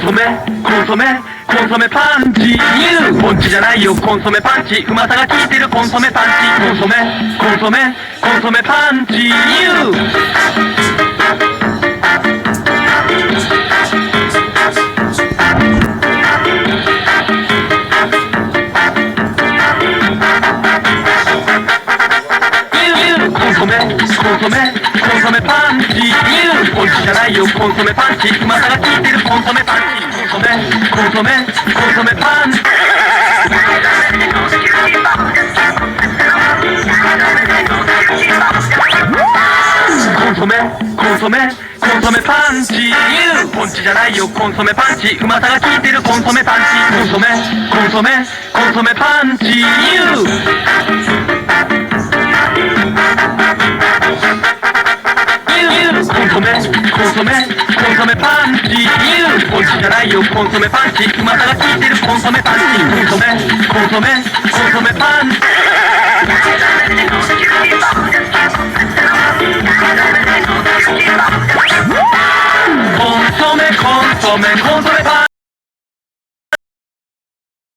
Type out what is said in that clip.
ソメコンソメパンチポンチじゃないよコンソメパンチうまさが効いてるコンソメパンチコンソメパンチコンソメパンチポンチじゃないよコンソメパンチうまさが効いてるコンソメパンチコンソメパンチコンソメパンチポンチじゃないよコンソメパンチうまさが効いてるコンソメパンチコンソメパンチコンソメパンチポンチじゃないよコンソメパンチうまさが効いてるコンソメパンチコンソメパンチコンソメパ